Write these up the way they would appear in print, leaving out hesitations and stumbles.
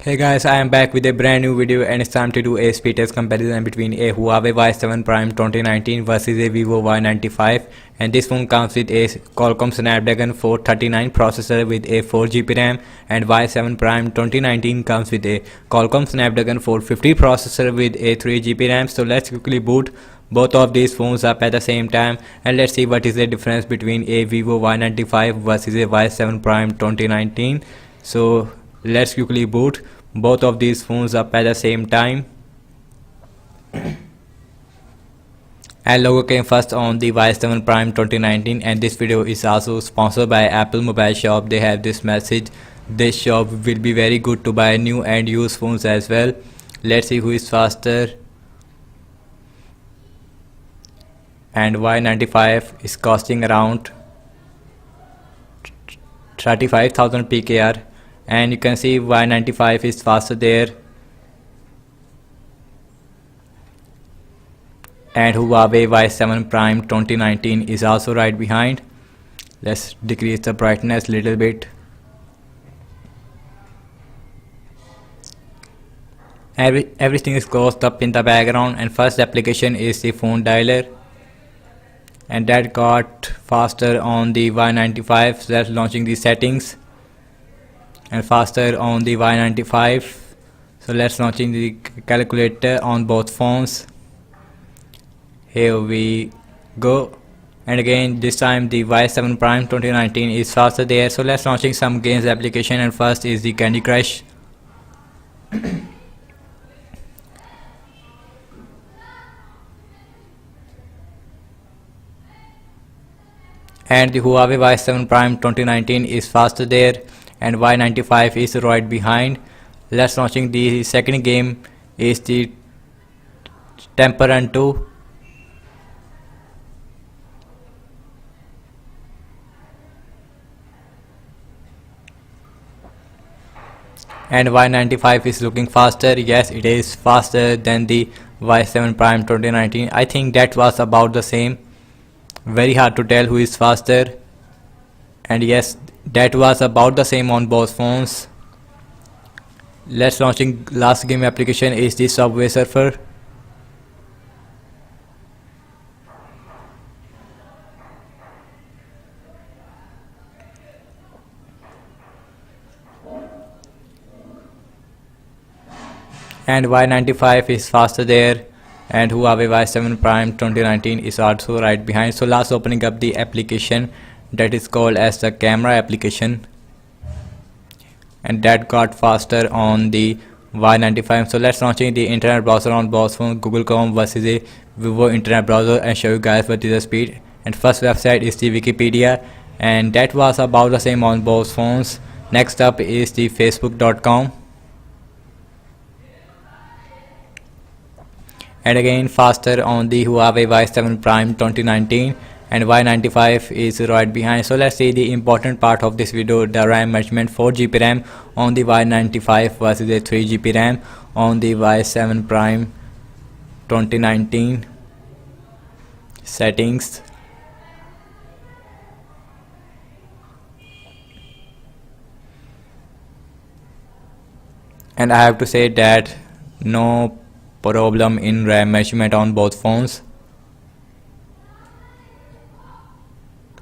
Hey guys, I am back with a brand new video and it's time to do a speed test comparison between a Huawei Y7 Prime 2019 versus a Vivo Y95, and this phone comes with a Qualcomm Snapdragon 439 processor with a 4GB RAM, and Y7 Prime 2019 comes with a Qualcomm Snapdragon 450 processor with a 3GB RAM. So let's quickly boot both of these phones up at the same time and let's see what is the difference between a Vivo Y95 versus a Y7 Prime 2019. So let's quickly boot both of these phones up at the same time. And logo came first on the Y7 Prime 2019, and this video is also sponsored by Apple Mobile Shop. They have this message: this shop will be very good to buy new and used phones as well. Let's see who is faster. And Y95 is costing around 35,000 PKR, and you can see Y95 is faster there. And Huawei Y7 Prime 2019 is also right behind. Let's decrease the brightness a little bit. Everything is closed up in the background, and first application is the phone dialer, and that got faster on the Y95. So that's launching the settings, and faster on the Y95. So let's launching the calculator on both phones. Here we go, and again this time the Y7 Prime 2019 is faster there. So let's launching some games application, and first is the Candy Crush. And the Huawei Y7 Prime 2019 is faster there, and Y95 is right behind. Let's launching the second game is the Temper Run 2. And Y95 is looking faster. Yes, it is faster than the Y7 Prime 2019. I think that was about the same. Very hard to tell who is faster, and yes, that was about the same on both phones. Let's launching last game application is the Subway Surfer. And Y95 is faster there, and Huawei Y7 Prime 2019 is also right behind. So last opening up the application that is called as the camera application, and that got faster on the Y95. So let's launching the internet browser on both phones, Google Chrome versus a Vivo internet browser, and show you guys what is the speed. And first website is the Wikipedia, and that was about the same on both phones. Next up is the facebook.com, and again faster on the Huawei Y7 Prime 2019, and Y95 is right behind. So let's see the important part of this video, the RAM measurement. 4GB RAM on the Y95 versus a 3GB RAM on the Y7 Prime 2019. Settings, and I have to say that no problem in RAM measurement on both phones.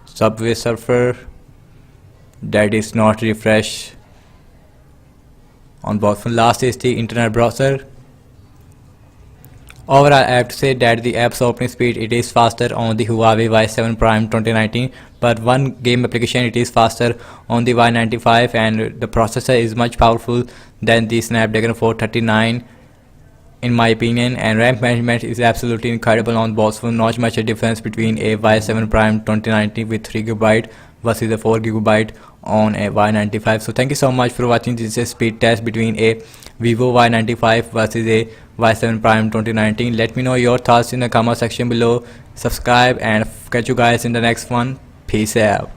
Subway Surfer, that is not refresh on both phones. Last is the internet browser. Overall, I have to say that the app's opening speed, it is faster on the Huawei Y7 Prime 2019, but one game application it is faster on the Y95, and the processor is much powerful than the Snapdragon 439 in my opinion, and RAM management is absolutely incredible on both phones. Not much a difference between a Y7 Prime 2019 with 3GB versus a 4GB on a Y95. So thank you so much for watching. This is a speed test between a Vivo Y95 versus a Y7 Prime 2019. Let me know your thoughts in the comment section below. Subscribe, and catch you guys in the next one. Peace out.